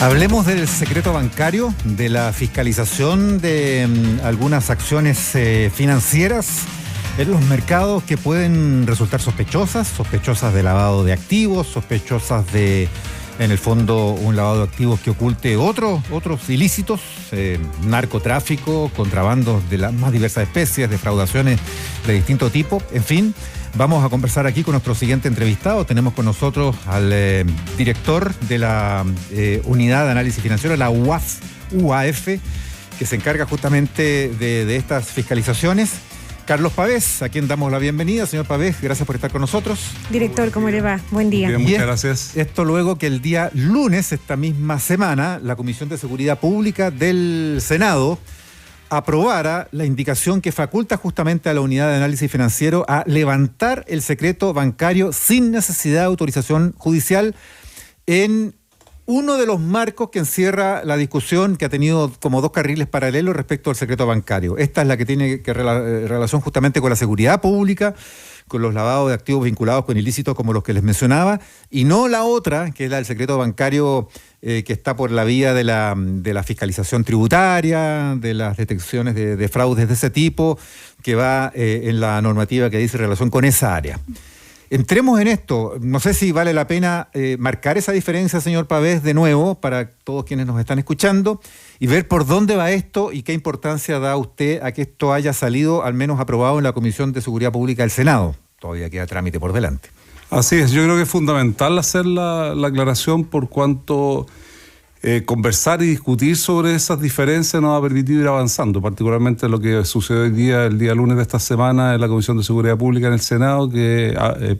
Hablemos del secreto bancario, de la fiscalización de algunas acciones financieras en los mercados que pueden resultar sospechosas de lavado de activos, sospechosas de, en el fondo, un lavado de activos que oculte otros ilícitos, narcotráfico, contrabandos de las más diversas especies, defraudaciones de distinto tipo, en fin. Vamos a conversar aquí con nuestro siguiente entrevistado. Tenemos con nosotros al director de la Unidad de Análisis Financiero, la UAF, que se encarga justamente de estas fiscalizaciones. Carlos Pavés, a quien damos la bienvenida. Señor Pavés, gracias por estar con nosotros. Director, ¿cómo le va? Buen día. Bien, muchas gracias. Esto luego que el día lunes, esta misma semana, la Comisión de Seguridad Pública del Senado aprobara la indicación que faculta justamente a la Unidad de Análisis Financiero a levantar el secreto bancario sin necesidad de autorización judicial en uno de los marcos que encierra la discusión que ha tenido como dos carriles paralelos respecto al secreto bancario. Esta es la que tiene relación justamente con la seguridad pública, con los lavados de activos vinculados con ilícitos como los que les mencionaba, y no la otra, que es la del secreto bancario que está por la vía de la fiscalización tributaria, de las detecciones de fraudes de ese tipo, que va en la normativa que dice relación con esa área. Entremos en esto. No sé si vale la pena marcar esa diferencia, señor Pavés, de nuevo, para todos quienes nos están escuchando, y ver por dónde va esto y qué importancia da usted a que esto haya salido, al menos aprobado en la Comisión de Seguridad Pública del Senado. Todavía queda trámite por delante. Así es, yo creo que es fundamental hacer la aclaración por cuanto conversar y discutir sobre esas diferencias nos ha permitido ir avanzando, particularmente lo que sucedió el día lunes de esta semana en la Comisión de Seguridad Pública en el Senado, que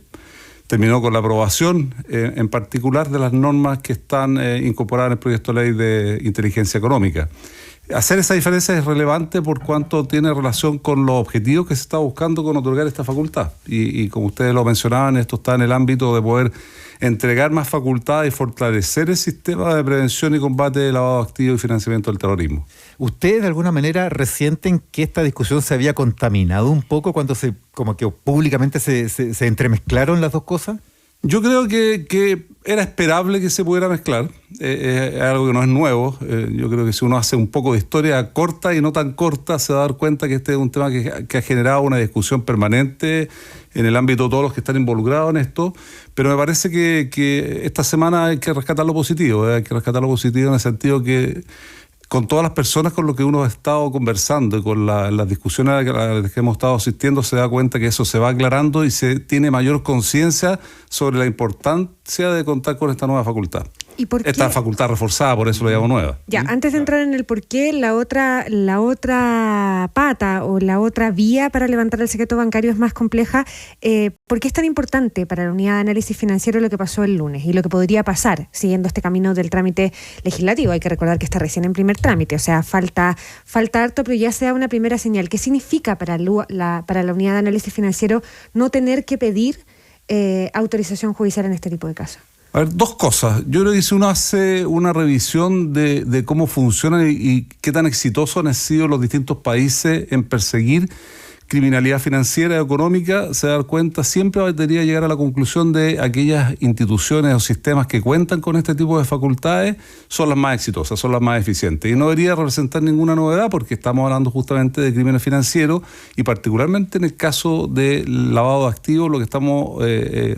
terminó con la aprobación en particular de las normas que están incorporadas en el proyecto de ley de inteligencia económica. Hacer esa diferencia es relevante por cuanto tiene relación con los objetivos que se está buscando con otorgar esta facultad. Y como ustedes lo mencionaban, esto está en el ámbito de poder entregar más facultades y fortalecer el sistema de prevención y combate de lavado de activos y financiamiento del terrorismo. ¿Ustedes de alguna manera resienten que esta discusión se había contaminado un poco cuando como que públicamente se entremezclaron las dos cosas? Yo creo que era esperable que se pudiera mezclar, es algo que no es nuevo. Yo creo que si uno hace un poco de historia corta y no tan corta, se va a dar cuenta que este es un tema que ha generado una discusión permanente en el ámbito de todos los que están involucrados en esto, pero me parece que esta semana hay que rescatar lo positivo, hay que rescatar lo positivo en el sentido que con todas las personas con las que uno ha estado conversando y con las discusiones a las que hemos estado asistiendo, se da cuenta que eso se va aclarando y se tiene mayor conciencia sobre la importancia de contar con esta nueva facultad. ¿Y por qué? Esta facultad reforzada, por eso lo llamo nueva. Ya, antes de entrar en el por qué, la otra pata o la otra vía para levantar el secreto bancario es más compleja. ¿Por qué es tan importante para la Unidad de Análisis Financiero lo que pasó el lunes y lo que podría pasar siguiendo este camino del trámite legislativo? Hay que recordar que está recién en primer trámite, o sea, falta harto, pero ya se da una primera señal. ¿Qué significa para la Unidad de Análisis Financiero no tener que pedir autorización judicial en este tipo de casos? A ver, dos cosas. Yo creo que si uno hace una revisión de cómo funcionan y qué tan exitosos han sido los distintos países en perseguir criminalidad financiera y económica, se da cuenta, siempre debería llegar a la conclusión de aquellas instituciones o sistemas que cuentan con este tipo de facultades son las más exitosas, son las más eficientes. Y no debería representar ninguna novedad porque estamos hablando justamente de crímenes financieros y particularmente en el caso del lavado de activos, lo que estamos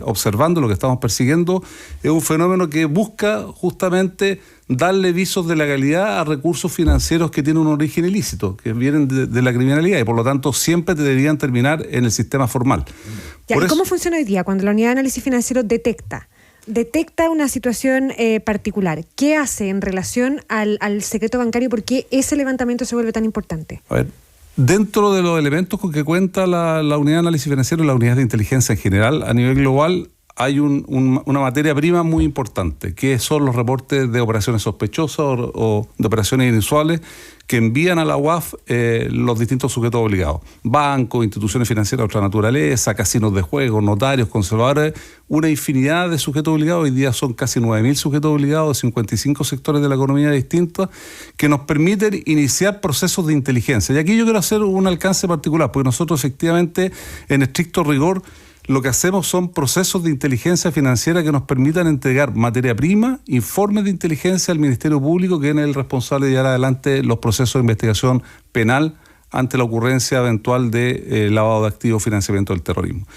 observando, lo que estamos persiguiendo es un fenómeno que busca justamente darle visos de legalidad a recursos financieros que tienen un origen ilícito, que vienen de la criminalidad y por lo tanto siempre deberían terminar en el sistema formal. Ya, ¿y cómo funciona hoy día cuando la Unidad de Análisis Financiero detecta una situación particular? ¿Qué hace en relación al secreto bancario? ¿Por qué ese levantamiento se vuelve tan importante? A ver, dentro de los elementos con que cuenta la Unidad de Análisis Financiero y la Unidad de Inteligencia en general, a nivel global, hay una materia prima muy importante, que son los reportes de operaciones sospechosas o de operaciones inusuales que envían a la UAF los distintos sujetos obligados. Bancos, instituciones financieras de otra naturaleza, casinos de juego, notarios, conservadores, una infinidad de sujetos obligados. Hoy día son casi 9.000 sujetos obligados de 55 sectores de la economía distintos que nos permiten iniciar procesos de inteligencia. Y aquí yo quiero hacer un alcance particular, porque nosotros efectivamente, en estricto rigor, lo que hacemos son procesos de inteligencia financiera que nos permitan entregar materia prima, informes de inteligencia al Ministerio Público, que es el responsable de llevar adelante los procesos de investigación penal ante la ocurrencia eventual de lavado de activos, financiamiento del terrorismo.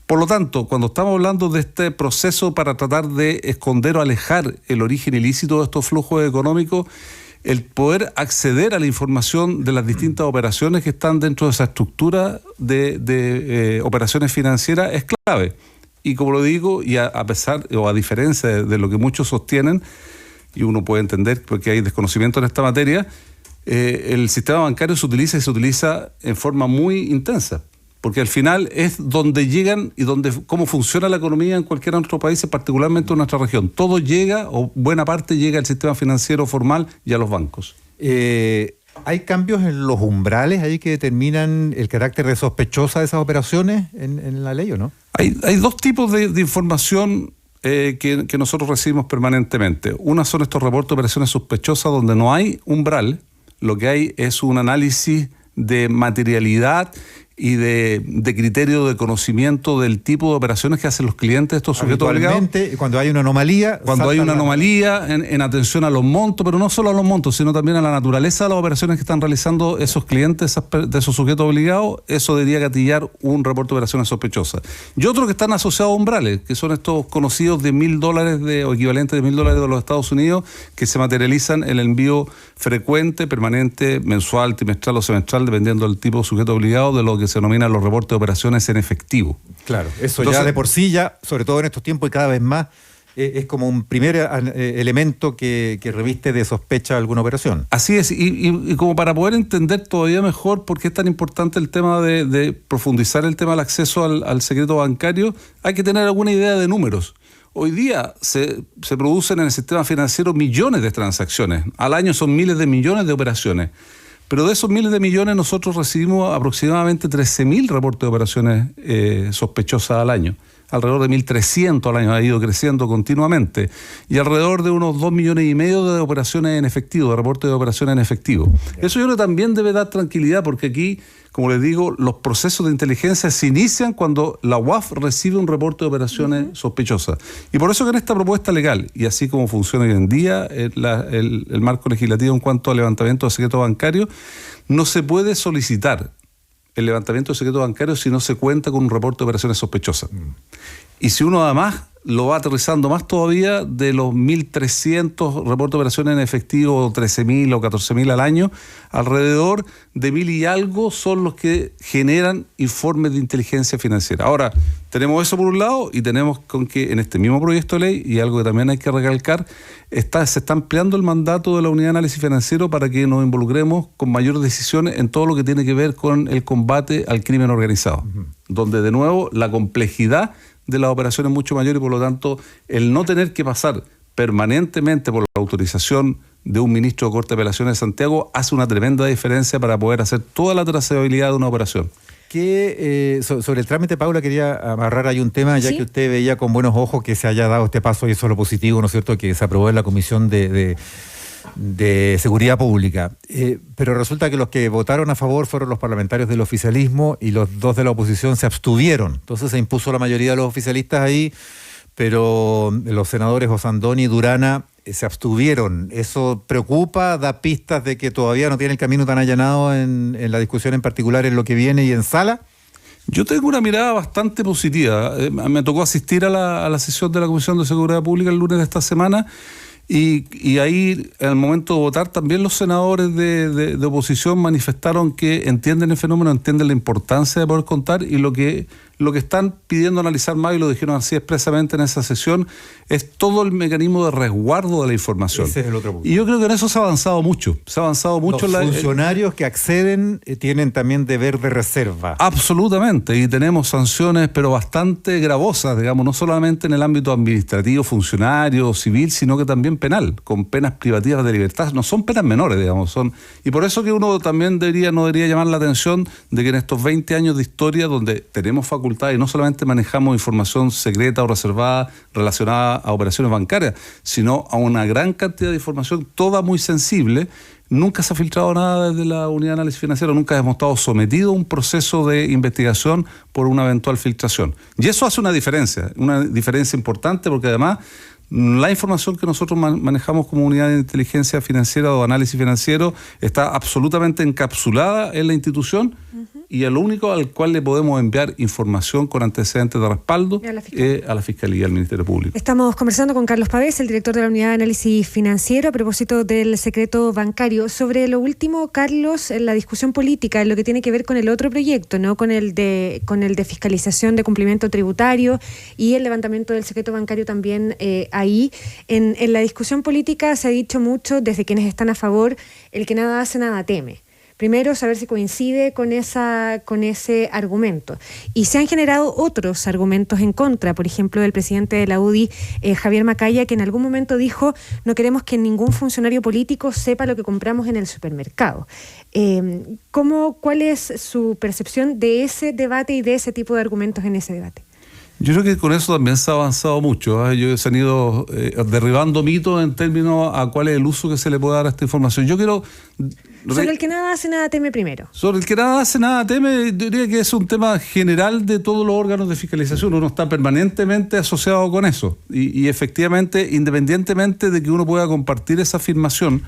Por lo tanto, cuando estamos hablando de este proceso para tratar de esconder o alejar el origen ilícito de estos flujos económicos, el poder acceder a la información de las distintas operaciones que están dentro de esa estructura de operaciones financieras es clave. Y como lo digo, y a pesar o a diferencia de lo que muchos sostienen, y uno puede entender porque hay desconocimiento en esta materia, el sistema bancario se utiliza en forma muy intensa. Porque al final es donde llegan y cómo funciona la economía en cualquier otro país, particularmente en nuestra región. Todo llega, o buena parte llega al sistema financiero formal y a los bancos. ¿Hay cambios en los umbrales ahí que determinan el carácter de sospechosa de esas operaciones en la ley o no? Hay dos tipos de información que nosotros recibimos permanentemente. Una son estos reportes de operaciones sospechosas donde no hay umbral, lo que hay es un análisis de materialidad y de criterio de conocimiento del tipo de operaciones que hacen los clientes de estos sujetos obligados. Cuando hay una anomalía... Cuando hay una anomalía en atención a los montos, pero no solo a los montos, sino también a la naturaleza de las operaciones que están realizando esos clientes de esos sujetos obligados, eso debería gatillar un reporte de operaciones sospechosas. Y otros que están asociados a umbrales, que son estos conocidos de $1.000 o equivalentes de $1.000 de los Estados Unidos, que se materializan en el envío frecuente, permanente, mensual, trimestral o semestral, dependiendo del tipo de sujeto obligado, de lo que se denominan los reportes de operaciones en efectivo. Claro, eso entonces, ya de por sí, sobre todo en estos tiempos y cada vez más, es como un primer elemento que reviste de sospecha alguna operación. Así es, y como para poder entender todavía mejor por qué es tan importante el tema de profundizar el tema del acceso al secreto bancario, hay que tener alguna idea de números. Hoy día se producen en el sistema financiero millones de transacciones, al año son miles de millones de operaciones. Pero de esos miles de millones nosotros recibimos aproximadamente 13.000 reportes de operaciones sospechosas al año. Alrededor de 1.300 al año, ha ido creciendo continuamente. Y alrededor de unos 2,5 millones de operaciones en efectivo, de reportes de operaciones en efectivo. Eso yo creo que también debe dar tranquilidad, porque aquí, como les digo, los procesos de inteligencia se inician cuando la UAF recibe un reporte de operaciones sospechosas. Y por eso que en esta propuesta legal, y así como funciona hoy en día el marco legislativo en cuanto al levantamiento de secreto bancario, no se puede solicitar el levantamiento de secreto bancario si no se cuenta con un reporte de operaciones sospechosas. Y si uno además lo va aterrizando más todavía, de los 1.300 reportes de operaciones en efectivo, 13.000 o 14.000 al año, alrededor de 1.000 y algo son los que generan informes de inteligencia financiera. Ahora, tenemos eso por un lado, y tenemos con que en este mismo proyecto de ley, y algo que también hay que recalcar, se está ampliando el mandato de la Unidad de Análisis Financiero para que nos involucremos con mayores decisiones en todo lo que tiene que ver con el combate al crimen organizado, donde de nuevo la complejidad de las operaciones es mucho mayor, y por lo tanto el no tener que pasar permanentemente por la autorización de un ministro de Corte de Apelaciones de Santiago hace una tremenda diferencia para poder hacer toda la trazabilidad de una operación. Sobre el trámite, Paula, quería amarrar ahí un tema, ya ¿Sí? que usted veía con buenos ojos que se haya dado este paso, y eso es lo positivo, ¿no es cierto?, que se aprobó en la Comisión de Seguridad Pública. Pero resulta que los que votaron a favor fueron los parlamentarios del oficialismo, y los dos de la oposición se abstuvieron. Entonces se impuso la mayoría de los oficialistas ahí, pero los senadores Osandoni y Durana se abstuvieron. ¿Eso preocupa? ¿Da pistas de que todavía no tiene el camino tan allanado en la discusión en particular, en lo que viene y en sala? Yo tengo una mirada bastante positiva. Me tocó asistir a la sesión de la Comisión de Seguridad Pública el lunes de esta semana, y ahí, al momento de votar, también los senadores de oposición manifestaron que entienden el fenómeno, entienden la importancia de poder contar, y lo que están pidiendo analizar más, y lo dijeron así expresamente en esa sesión, es todo el mecanismo de resguardo de la información. Ese es el otro punto. Y yo creo que en eso se ha avanzado mucho. Los funcionarios que acceden tienen también deber de reserva. Absolutamente, y tenemos sanciones, pero bastante gravosas, digamos, no solamente en el ámbito administrativo, funcionario, civil, sino que también penal, con penas privativas de libertad. No son penas menores, digamos, y por eso que uno también no debería llamar la atención de que en estos 20 años de historia, donde tenemos facultades facultades y no solamente manejamos información secreta o reservada relacionada a operaciones bancarias, sino a una gran cantidad de información, toda muy sensible. Nunca se ha filtrado nada desde la Unidad de Análisis Financiero, nunca hemos estado sometidos a un proceso de investigación por una eventual filtración. Y eso hace una diferencia importante, porque además la información que nosotros manejamos como unidad de inteligencia financiera o análisis financiero está absolutamente encapsulada en la institución y lo único al cual le podemos enviar información con antecedentes de respaldo es a la Fiscalía, al Ministerio Público. Estamos conversando con Carlos Pavés, el director de la Unidad de Análisis Financiero, a propósito del secreto bancario. Sobre lo último, Carlos, en la discusión política, en lo que tiene que ver con el otro proyecto, ¿no? Con el de fiscalización de cumplimiento tributario y el levantamiento del secreto bancario también ahí. En la discusión política se ha dicho mucho desde quienes están a favor, el que nada hace, nada teme. Primero, saber si coincide con ese argumento. Y se han generado otros argumentos en contra, por ejemplo, del presidente de la UDI, Javier Macaya, que en algún momento dijo: no queremos que ningún funcionario político sepa lo que compramos en el supermercado. ¿Cuál es su percepción de ese debate y de ese tipo de argumentos en ese debate? Yo creo que con eso también se ha avanzado mucho. Se han ido derribando mitos en términos a cuál es el uso que se le puede dar a esta información. Yo quiero... Sobre el que nada hace, nada teme primero. Sobre el que nada hace, nada teme, diría que es un tema general de todos los órganos de fiscalización. Uno está permanentemente asociado con eso. Y efectivamente, independientemente de que uno pueda compartir esa afirmación,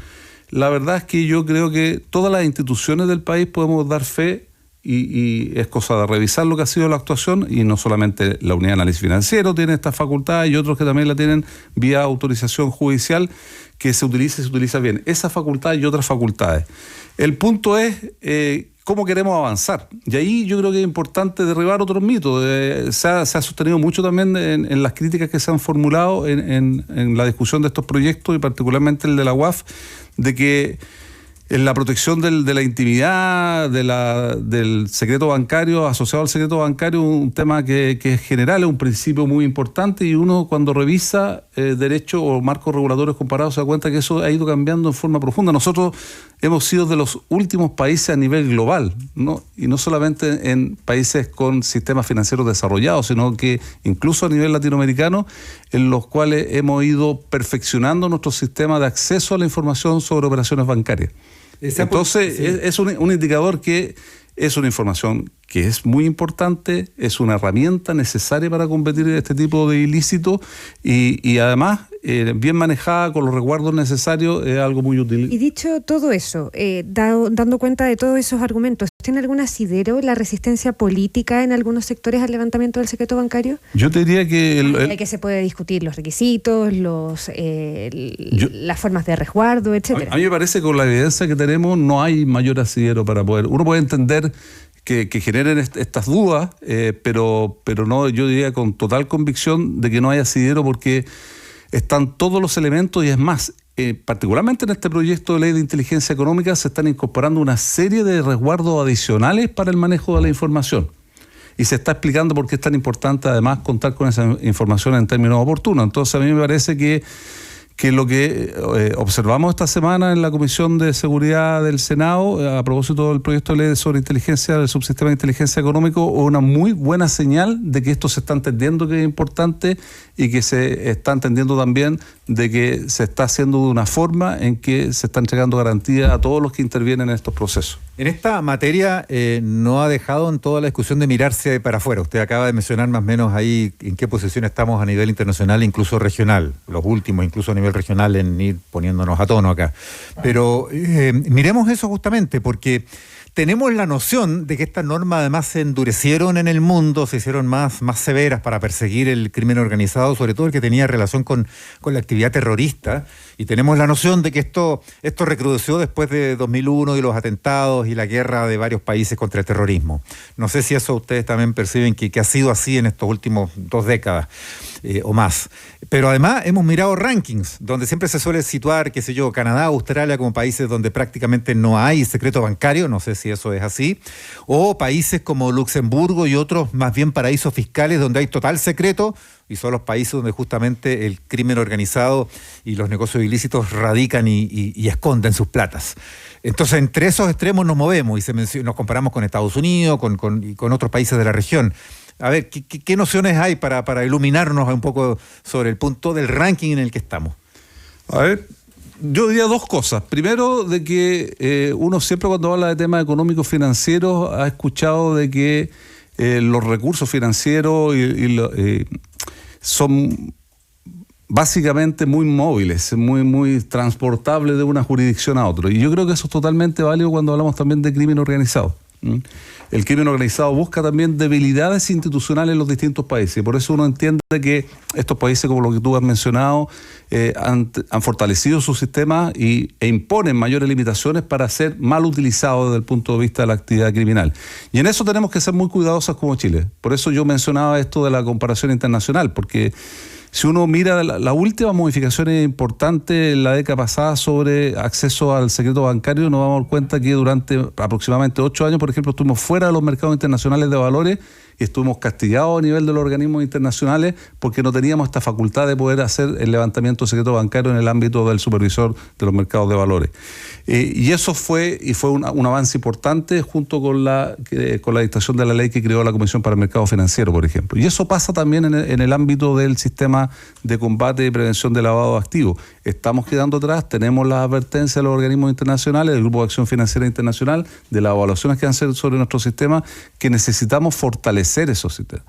la verdad es que yo creo que todas las instituciones del país podemos dar fe, y es cosa de revisar lo que ha sido la actuación, y no solamente la Unidad de Análisis Financiero tiene esta facultad y otros que también la tienen vía autorización judicial, que se utiliza bien esa facultad y otras facultades. El punto es cómo queremos avanzar, y ahí yo creo que es importante derribar otros mitos. Se ha sostenido mucho también en las críticas que se han formulado en la discusión de estos proyectos, y particularmente el de la UAF, de que en la protección de la intimidad, del secreto bancario, asociado al secreto bancario, un tema que es general, es un principio muy importante, y uno cuando revisa derecho o marcos regulatorios comparados se da cuenta que eso ha ido cambiando en forma profunda. Nosotros hemos sido de los últimos países a nivel global, ¿no? Y no solamente en países con sistemas financieros desarrollados, sino que incluso a nivel latinoamericano, en los cuales hemos ido perfeccionando nuestro sistema de acceso a la información sobre operaciones bancarias. Entonces, sí, es un indicador que es una información que es muy importante, es una herramienta necesaria para combatir este tipo de ilícitos, y además, bien manejada con los resguardos necesarios, es algo muy útil. Y dicho todo eso, dando cuenta de todos esos argumentos, ¿tiene algún asidero la resistencia política en algunos sectores al levantamiento del secreto bancario? Yo te diría que... que se puede discutir los requisitos, las formas de resguardo, etcétera. A mí me parece que con la evidencia que tenemos no hay mayor asidero para poder... Uno puede entender que generen estas dudas, pero no, yo diría con total convicción de que no hay asidero, porque están todos los elementos, y es más, particularmente en este proyecto de ley de inteligencia económica se están incorporando una serie de resguardos adicionales para el manejo de la información. Y se está explicando por qué es tan importante además contar con esa información en términos oportunos. Entonces a mí me parece que lo que observamos esta semana en la Comisión de Seguridad del Senado, a propósito del proyecto de ley sobre inteligencia, del subsistema de inteligencia económico, es una muy buena señal de que esto se está entendiendo que es importante, y que se está entendiendo también de que se está haciendo de una forma en que se está entregando garantías a todos los que intervienen en estos procesos. En esta materia no ha dejado en toda la discusión de mirarse para afuera. Usted acaba de mencionar más o menos ahí en qué posición estamos a nivel internacional, incluso regional. Los últimos, incluso a nivel regional, en ir poniéndonos a tono acá. Pero miremos eso justamente, porque tenemos la noción de que estas normas además se endurecieron en el mundo, se hicieron más severas para perseguir el crimen organizado, sobre todo el que tenía relación con la actividad terrorista, y tenemos la noción de que esto recrudeció después de 2001 y los atentados y la guerra de varios países contra el terrorismo. No sé si eso ustedes también perciben que ha sido así en estos últimos 2 décadas o más. Pero además hemos mirado rankings, donde siempre se suele situar, qué sé yo, Canadá, Australia como países donde prácticamente no hay secreto bancario, no sé si eso es así, o países como Luxemburgo y otros más bien paraísos fiscales donde hay total secreto, y son los países donde justamente el crimen organizado y los negocios ilícitos radican y esconden sus platas. Entonces, entre esos extremos nos movemos y nos comparamos con Estados Unidos y con otros países de la región. A ver, ¿qué nociones hay para iluminarnos un poco sobre el punto del ranking en el que estamos? A ver, yo diría dos cosas. Primero, de que uno siempre cuando habla de temas económicos financieros ha escuchado de que los recursos financieros son básicamente muy móviles, muy transportables de una jurisdicción a otra. Y yo creo que eso es totalmente válido cuando hablamos también de crimen organizado. El crimen organizado busca también debilidades institucionales en los distintos países. Y por eso uno entiende que estos países, como lo que tú has mencionado, han fortalecido su sistema e imponen mayores limitaciones para ser mal utilizados desde el punto de vista de la actividad criminal. Y en eso tenemos que ser muy cuidadosos como Chile. Por eso yo mencionaba esto de la comparación internacional, porque si uno mira las últimas modificaciones importantes en la década pasada sobre acceso al secreto bancario, nos vamos a dar cuenta que durante aproximadamente 8 años, por ejemplo, estuvimos fuera de los mercados internacionales de valores y estuvimos castigados a nivel de los organismos internacionales porque no teníamos esta facultad de poder hacer el levantamiento de secreto bancario en el ámbito del supervisor de los mercados de valores. Y eso fue un avance importante junto con la dictación de la ley que creó la Comisión para el Mercado Financiero, por ejemplo. Y eso pasa también en el ámbito del sistema de combate y prevención de lavado de activos. Estamos quedando atrás, tenemos las advertencias de los organismos internacionales, del Grupo de Acción Financiera Internacional, de las evaluaciones que han hecho sobre nuestro sistema, que necesitamos fortalecer esos sistemas.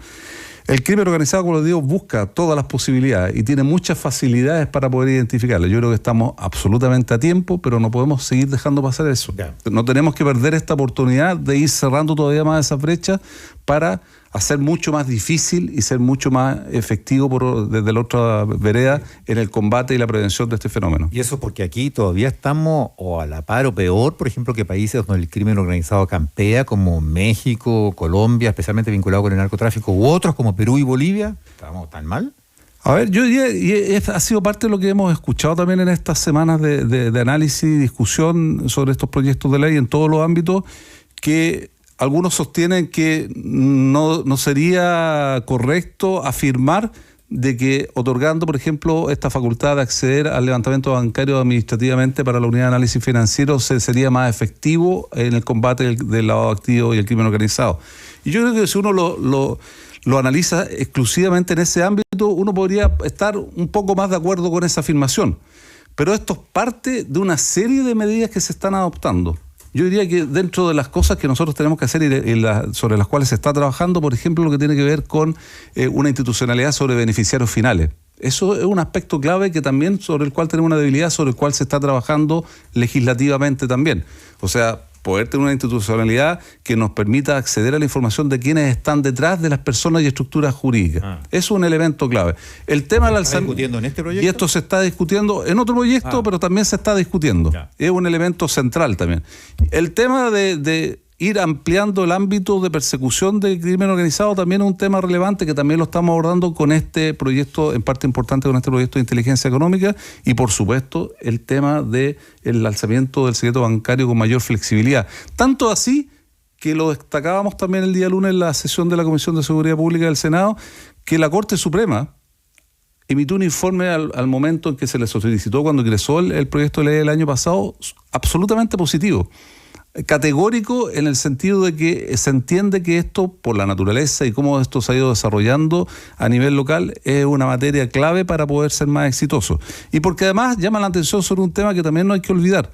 El crimen organizado, como les digo, busca todas las posibilidades y tiene muchas facilidades para poder identificarlo. Yo creo que estamos absolutamente a tiempo, pero no podemos seguir dejando pasar eso. No tenemos que perder esta oportunidad de ir cerrando todavía más esa brecha para hacer mucho más difícil y ser mucho más efectivo desde la otra vereda en el combate y la prevención de este fenómeno. Y eso porque aquí todavía estamos o a la par o peor, por ejemplo, que países donde el crimen organizado campea, como México, Colombia, especialmente vinculado con el narcotráfico, u otros como Perú y Bolivia. ¿Estamos tan mal? A ver, yo diría, y ha sido parte de lo que hemos escuchado también en estas semanas de análisis y discusión sobre estos proyectos de ley en todos los ámbitos, que algunos sostienen que no sería correcto afirmar de que otorgando, por ejemplo, esta facultad de acceder al levantamiento bancario administrativamente para la unidad de análisis financiero sería más efectivo en el combate del lavado de activos y el crimen organizado. Y yo creo que si uno lo analiza exclusivamente en ese ámbito, uno podría estar un poco más de acuerdo con esa afirmación. Pero esto es parte de una serie de medidas que se están adoptando. Yo diría que dentro de las cosas que nosotros tenemos que hacer y sobre las cuales se está trabajando, por ejemplo, lo que tiene que ver con una institucionalidad sobre beneficiarios finales. Eso es un aspecto clave que también sobre el cual tenemos una debilidad, sobre el cual se está trabajando legislativamente también. O sea, poder tener una institucionalidad que nos permita acceder a la información de quienes están detrás de las personas y estructuras jurídicas. Eso es un elemento clave. El tema del ¿Se está discutiendo en este proyecto? Y esto se está discutiendo en otro proyecto, pero también se está discutiendo. Ya. Es un elemento central también. El tema de ir ampliando el ámbito de persecución del crimen organizado también es un tema relevante que también lo estamos abordando con este proyecto, en parte importante con este proyecto de inteligencia económica, y por supuesto el tema del alzamiento del secreto bancario con mayor flexibilidad. Tanto así que lo destacábamos también el día lunes en la sesión de la Comisión de Seguridad Pública del Senado, que la Corte Suprema emitió un informe al momento en que se le solicitó cuando ingresó el proyecto de ley del año pasado, absolutamente positivo. Categórico en el sentido de que se entiende que esto, por la naturaleza y cómo esto se ha ido desarrollando a nivel local, es una materia clave para poder ser más exitoso. Y porque además llama la atención sobre un tema que también no hay que olvidar,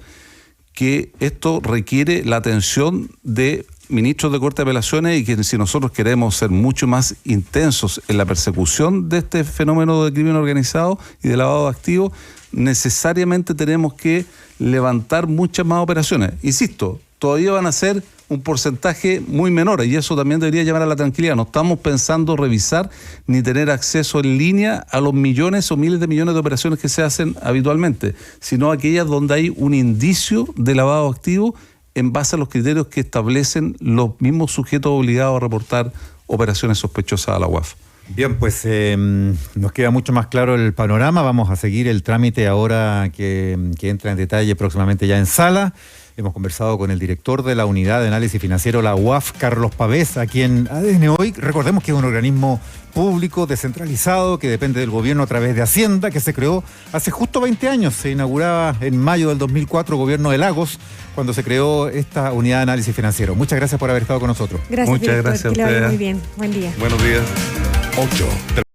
que esto requiere la atención de ministros de Corte de Apelaciones y que si nosotros queremos ser mucho más intensos en la persecución de este fenómeno de crimen organizado y de lavado de activos, necesariamente tenemos que levantar muchas más operaciones. Insisto, todavía van a ser un porcentaje muy menor y eso también debería llamar a la tranquilidad. No estamos pensando revisar ni tener acceso en línea a los millones o miles de millones de operaciones que se hacen habitualmente, sino aquellas donde hay un indicio de lavado activo en base a los criterios que establecen los mismos sujetos obligados a reportar operaciones sospechosas a la UAF. Bien, pues nos queda mucho más claro el panorama. Vamos a seguir el trámite ahora que entra en detalle próximamente ya en sala. Hemos conversado con el director de la Unidad de Análisis Financiero, la UAF, Carlos Pavés, a quien ADN Hoy, recordemos que es un organismo público, descentralizado, que depende del gobierno a través de Hacienda, que se creó hace justo 20 años. Se inauguraba en mayo del 2004, gobierno de Lagos, cuando se creó esta Unidad de Análisis Financiero. Muchas gracias por haber estado con nosotros. Gracias, Muchas director, gracias a que le vaya ustedes. muy bien. Buen día. Buenos días. 8.